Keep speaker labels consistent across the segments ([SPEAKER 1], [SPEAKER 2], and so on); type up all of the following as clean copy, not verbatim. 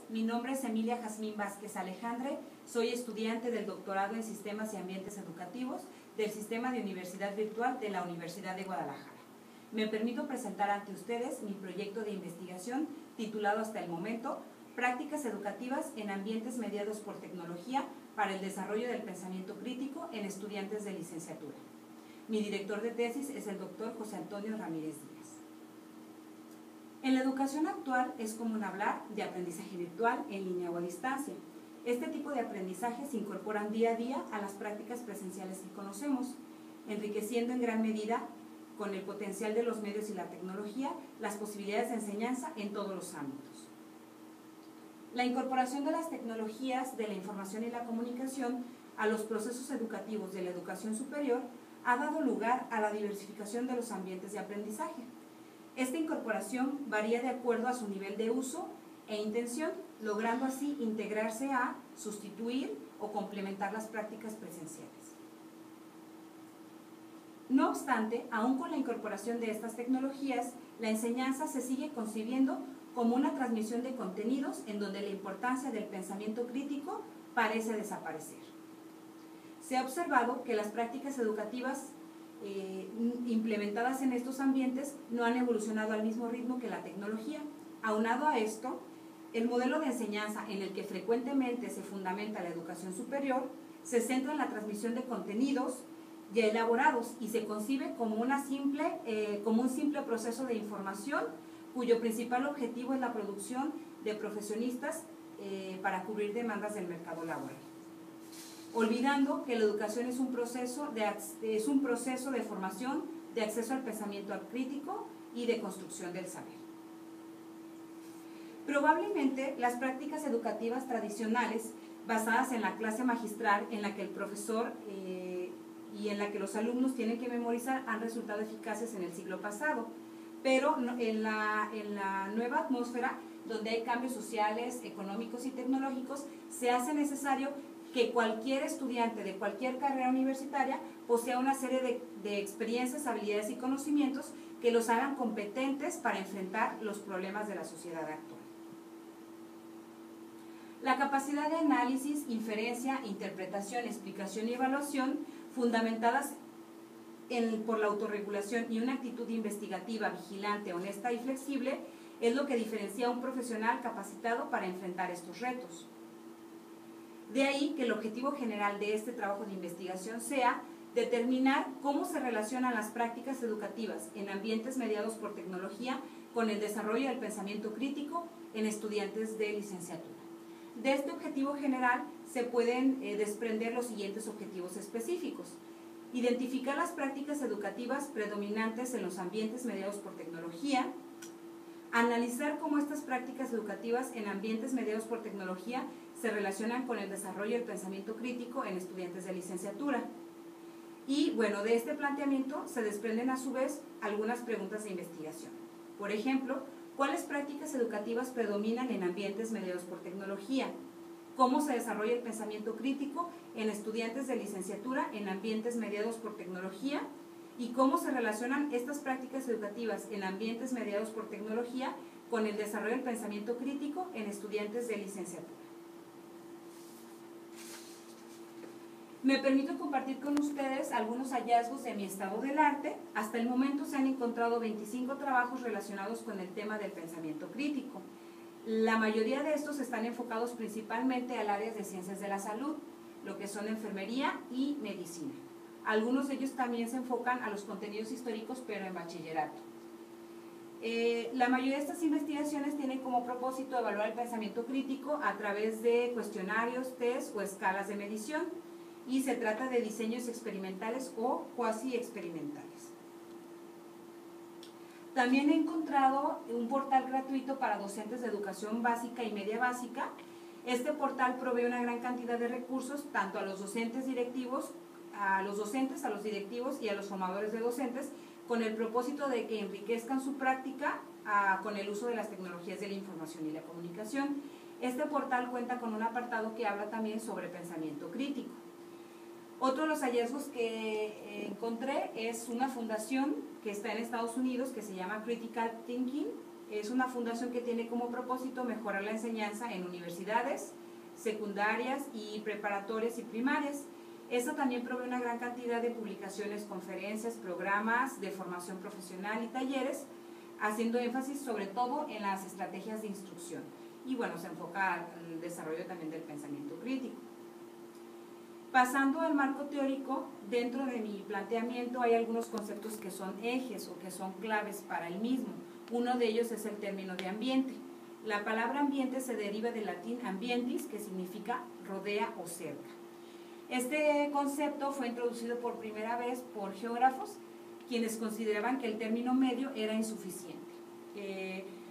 [SPEAKER 1] mi nombre es Emilia Jazmín Vázquez Alejandre, soy estudiante del doctorado en Sistemas y Ambientes Educativos del Sistema de Universidad Virtual de la Universidad de Guadalajara. Me permito presentar ante ustedes mi proyecto de investigación titulado hasta el momento Prácticas educativas en ambientes mediados por tecnología para el desarrollo del pensamiento crítico en estudiantes de licenciatura. Mi director de tesis es el doctor José Antonio Ramírez Díaz. En la educación actual es común hablar de aprendizaje virtual, en línea o a distancia. Este tipo de aprendizaje se incorporan día a día a las prácticas presenciales que conocemos, enriqueciendo en gran medida, con el potencial de los medios y la tecnología, las posibilidades de enseñanza en todos los ámbitos. La incorporación de las tecnologías de la información y la comunicación a los procesos educativos de la educación superior ha dado lugar a la diversificación de los ambientes de aprendizaje. Esta incorporación varía de acuerdo a su nivel de uso e intención, logrando así integrarse a, sustituir o complementar las prácticas presenciales. No obstante, aún con la incorporación de estas tecnologías, la enseñanza se sigue concibiendo como una transmisión de contenidos en donde la importancia del pensamiento crítico parece desaparecer. Se ha observado que las prácticas educativas implementadas en estos ambientes no han evolucionado al mismo ritmo que la tecnología. Aunado a esto, el modelo de enseñanza en el que frecuentemente se fundamenta la educación superior se centra en la transmisión de contenidos ya elaborados y se concibe como un simple proceso de información cuyo principal objetivo es la producción de profesionistas para cubrir demandas del mercado laboral, olvidando que la educación es un proceso de formación, de acceso al pensamiento crítico y de construcción del saber. Probablemente las prácticas educativas tradicionales basadas en la clase magistral en la que el profesor y en la que los alumnos tienen que memorizar han resultado eficaces en el siglo pasado, pero en la nueva atmósfera, donde hay cambios sociales, económicos y tecnológicos, se hace necesario que cualquier estudiante de cualquier carrera universitaria posea una serie de experiencias, habilidades y conocimientos que los hagan competentes para enfrentar los problemas de la sociedad actual. La capacidad de análisis, inferencia, interpretación, explicación y evaluación, fundamentadas por la autorregulación y una actitud investigativa, vigilante, honesta y flexible, es lo que diferencia a un profesional capacitado para enfrentar estos retos. De ahí que el objetivo general de este trabajo de investigación sea determinar cómo se relacionan las prácticas educativas en ambientes mediados por tecnología con el desarrollo del pensamiento crítico en estudiantes de licenciatura. De este objetivo general se pueden desprender los siguientes objetivos específicos: identificar las prácticas educativas predominantes en los ambientes mediados por tecnología, analizar cómo estas prácticas educativas en ambientes mediados por tecnología se relacionan con el desarrollo del pensamiento crítico en estudiantes de licenciatura. Y bueno, de este planteamiento se desprenden a su vez algunas preguntas de investigación. Por ejemplo, ¿cuáles prácticas educativas predominan en ambientes mediados por tecnología? ¿Cómo se desarrolla el pensamiento crítico en estudiantes de licenciatura en ambientes mediados por tecnología? ¿Y cómo se relacionan estas prácticas educativas en ambientes mediados por tecnología con el desarrollo del pensamiento crítico en estudiantes de licenciatura? Me permito compartir con ustedes algunos hallazgos de mi estado del arte. Hasta el momento se han encontrado 25 trabajos relacionados con el tema del pensamiento crítico. La mayoría de estos están enfocados principalmente al área de ciencias de la salud, lo que son enfermería y medicina. Algunos de ellos también se enfocan a los contenidos históricos, pero en bachillerato. La mayoría de estas investigaciones tienen como propósito evaluar el pensamiento crítico a través de cuestionarios, test o escalas de medición, y se trata de diseños experimentales o cuasi experimentales. También he encontrado un portal gratuito para docentes de educación básica y media básica. Este portal provee una gran cantidad de recursos tanto a los docentes directivos, a los directivos y a los formadores de docentes, con el propósito de que enriquezcan su práctica con el uso de las tecnologías de la información y la comunicación. Este portal cuenta con un apartado que habla también sobre pensamiento crítico. Otro de los hallazgos que encontré es una fundación que está en Estados Unidos que se llama Critical Thinking Es una fundación que tiene como propósito mejorar la enseñanza en universidades, secundarias y preparatorias y primarias. Esto también provee una gran cantidad de publicaciones, conferencias, programas de formación profesional y talleres, haciendo énfasis sobre todo en las estrategias de instrucción. Y bueno, se enfoca al desarrollo también del pensamiento crítico. Pasando al marco teórico, dentro de mi planteamiento hay algunos conceptos que son ejes o que son claves para el mismo. Uno de ellos es el término de ambiente. La palabra ambiente se deriva del latín ambientis, que significa rodea o cerca. Este concepto fue introducido por primera vez por geógrafos, quienes consideraban que el término medio era insuficiente.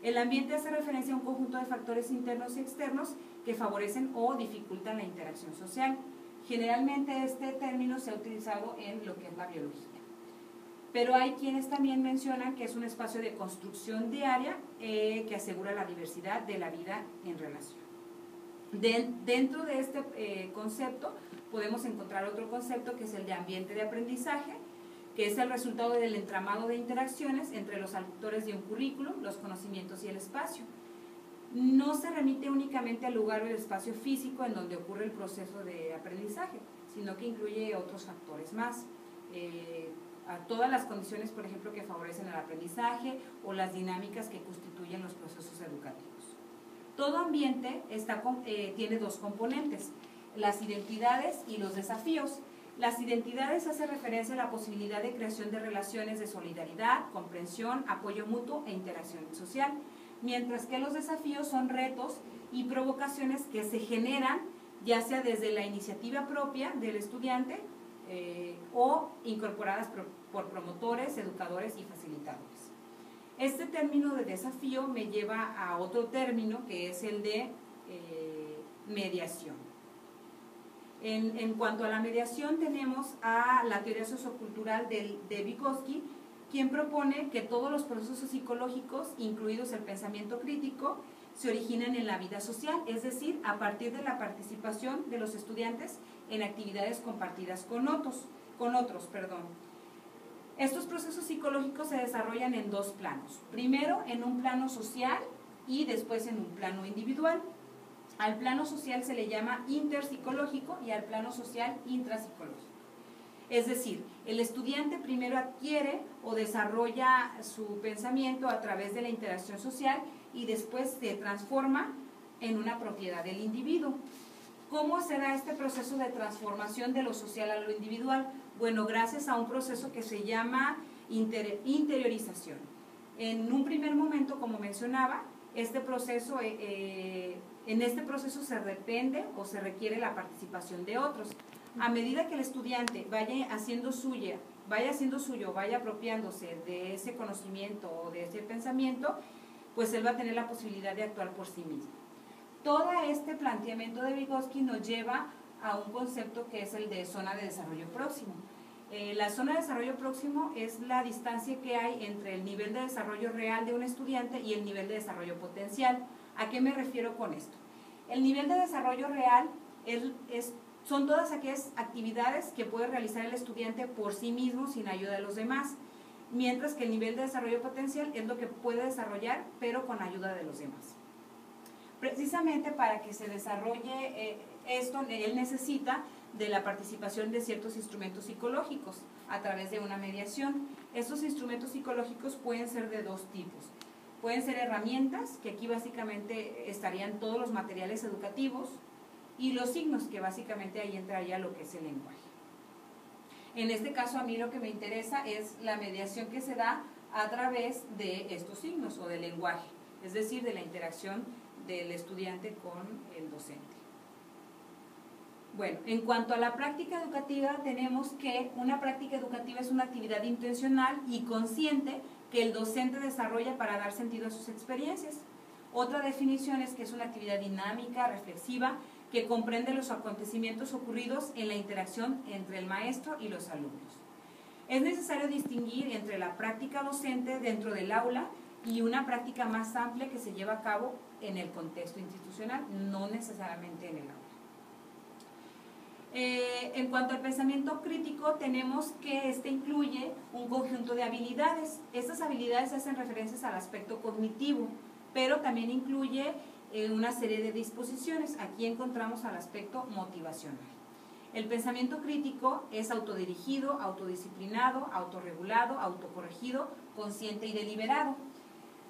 [SPEAKER 1] El ambiente hace referencia a un conjunto de factores internos y externos que favorecen o dificultan la interacción social. Generalmente este término se ha utilizado en lo que es la biología. Pero hay quienes también mencionan que es un espacio de construcción diaria que asegura la diversidad de la vida en relación. Dentro de este concepto podemos encontrar otro concepto que es el de ambiente de aprendizaje, que es el resultado del entramado de interacciones entre los actores de un currículum, los conocimientos y el espacio. No se remite únicamente al lugar o el espacio físico en donde ocurre el proceso de aprendizaje, sino que incluye otros factores más. A todas las condiciones, por ejemplo, que favorecen el aprendizaje o las dinámicas que constituyen los procesos educativos. Todo ambiente tiene dos componentes, las identidades y los desafíos. Las identidades hacen referencia a la posibilidad de creación de relaciones de solidaridad, comprensión, apoyo mutuo e interacción social, mientras que los desafíos son retos y provocaciones que se generan ya sea desde la iniciativa propia del estudiante o incorporadas por promotores, educadores y facilitadores. Este término de desafío me lleva a otro término que es el de mediación. En cuanto a la mediación tenemos a la teoría sociocultural de Vygotsky, quien propone que todos los procesos psicológicos, incluidos el pensamiento crítico, se originan en la vida social, es decir, a partir de la participación de los estudiantes en actividades compartidas con otros. Estos procesos psicológicos se desarrollan en dos planos. Primero, en un plano social y después en un plano individual. Al plano social se le llama interpsicológico y al plano social intrapsicológico. Es decir, el estudiante primero adquiere o desarrolla su pensamiento a través de la interacción social y después se transforma en una propiedad del individuo. ¿Cómo se da este proceso de transformación de lo social a lo individual? Bueno, gracias a un proceso que se llama interiorización. En un primer momento, como mencionaba, en este proceso se depende o se requiere la participación de otros. A medida que el estudiante vaya haciendo suyo, vaya apropiándose de ese conocimiento o de ese pensamiento, pues él va a tener la posibilidad de actuar por sí mismo. Todo este planteamiento de Vygotsky nos lleva a un concepto que es el de zona de desarrollo próximo. La zona de desarrollo próximo es la distancia que hay entre el nivel de desarrollo real de un estudiante y el nivel de desarrollo potencial. ¿A qué me refiero con esto? El nivel de desarrollo real son todas aquellas actividades que puede realizar el estudiante por sí mismo sin ayuda de los demás, mientras que el nivel de desarrollo potencial es lo que puede desarrollar pero con ayuda de los demás. Precisamente para que se desarrolle esto, él necesita de la participación de ciertos instrumentos psicológicos a través de una mediación. Estos instrumentos psicológicos pueden ser de dos tipos. Pueden ser herramientas, que aquí básicamente estarían todos los materiales educativos, y los signos, que básicamente ahí entraría lo que es el lenguaje. En este caso a mí lo que me interesa es la mediación que se da a través de estos signos o del lenguaje, es decir, de la interacción del estudiante con el docente. Bueno, en cuanto a la práctica educativa, tenemos que una práctica educativa es una actividad intencional y consciente que el docente desarrolla para dar sentido a sus experiencias. Otra definición es que es una actividad dinámica, reflexiva, que comprende los acontecimientos ocurridos en la interacción entre el maestro y los alumnos. Es necesario distinguir entre la práctica docente dentro del aula y una práctica más amplia que se lleva a cabo en el contexto institucional, no necesariamente en el aula. En cuanto al pensamiento crítico, tenemos que este incluye un conjunto de habilidades. Estas habilidades hacen referencias al aspecto cognitivo, pero también incluye una serie de disposiciones. Aquí encontramos al aspecto motivacional. El pensamiento crítico es autodirigido, autodisciplinado, autorregulado, autocorregido, consciente y deliberado.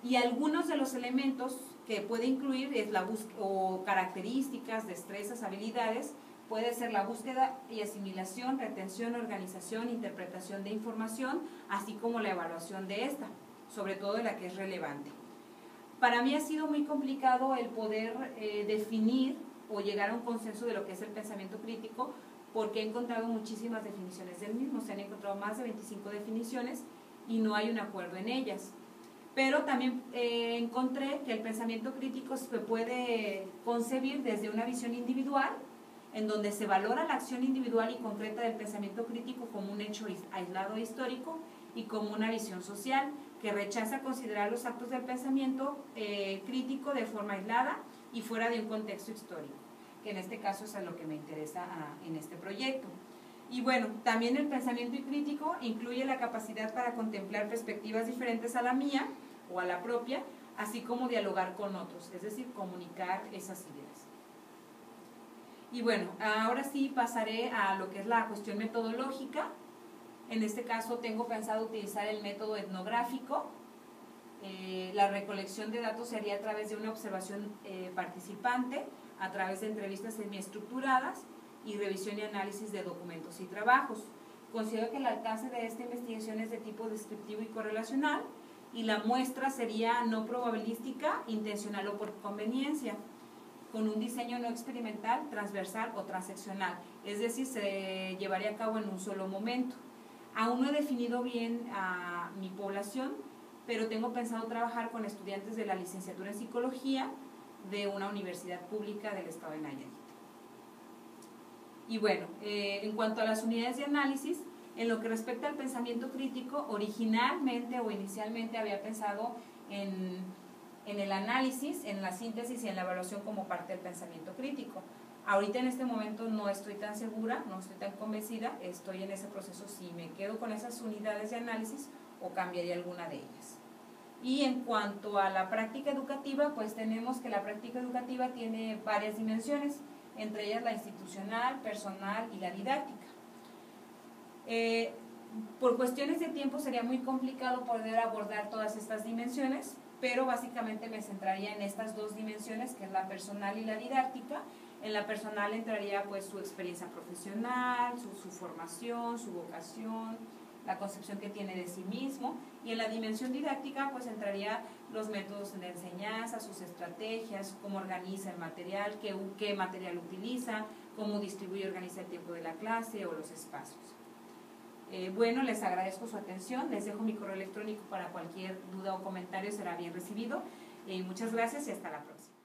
[SPEAKER 1] Y algunos de los elementos que puede incluir es la o características, destrezas, habilidades. Puede ser la búsqueda y asimilación, retención, organización, interpretación de información, así como la evaluación de esta, sobre todo de la que es relevante. Para mí ha sido muy complicado el poder definir o llegar a un consenso de lo que es el pensamiento crítico, porque he encontrado muchísimas definiciones del mismo. Se han encontrado más de 25 definiciones y no hay un acuerdo en ellas. Pero también encontré que el pensamiento crítico se puede concebir desde una visión individual, en donde se valora la acción individual y concreta del pensamiento crítico como un hecho aislado e histórico, y como una visión social que rechaza considerar los actos del pensamiento crítico de forma aislada y fuera de un contexto histórico, que en este caso es a lo que me interesa en este proyecto. Y bueno, también el pensamiento crítico incluye la capacidad para contemplar perspectivas diferentes a la mía o a la propia, así como dialogar con otros, es decir, comunicar esas ideas. Y bueno, ahora sí pasaré a lo que es la cuestión metodológica. En este caso tengo pensado utilizar el método etnográfico. La recolección de datos se haría a través de una observación participante, a través de entrevistas semiestructuradas y revisión y análisis de documentos y trabajos. Considero que el alcance de esta investigación es de tipo descriptivo y correlacional, y la muestra sería no probabilística, intencional o por conveniencia, con un diseño no experimental, transversal o transeccional, es decir, se llevaría a cabo en un solo momento. Aún no he definido bien a mi población, pero tengo pensado trabajar con estudiantes de la licenciatura en psicología de una universidad pública del estado de Nayarit. Y bueno, en cuanto a las unidades de análisis, en lo que respecta al pensamiento crítico, originalmente o inicialmente había pensado en el análisis, en la síntesis y en la evaluación como parte del pensamiento crítico. Ahorita en este momento no estoy tan segura, no estoy tan convencida, estoy en ese proceso si me quedo con esas unidades de análisis o cambiaría alguna de ellas. Y en cuanto a la práctica educativa, pues tenemos que la práctica educativa tiene varias dimensiones, entre ellas la institucional, personal y la didáctica. Por cuestiones de tiempo sería muy complicado poder abordar todas estas dimensiones, pero básicamente me centraría en estas dos dimensiones, que es la personal y la didáctica. En la personal entraría pues su experiencia profesional, su formación, su vocación, la concepción que tiene de sí mismo, y en la dimensión didáctica pues entraría los métodos de enseñanza, sus estrategias, cómo organiza el material, qué material utiliza, cómo distribuye y organiza el tiempo de la clase o los espacios. Bueno, les agradezco su atención, les dejo mi correo electrónico para cualquier duda o comentario, será bien recibido. Muchas gracias y hasta la próxima.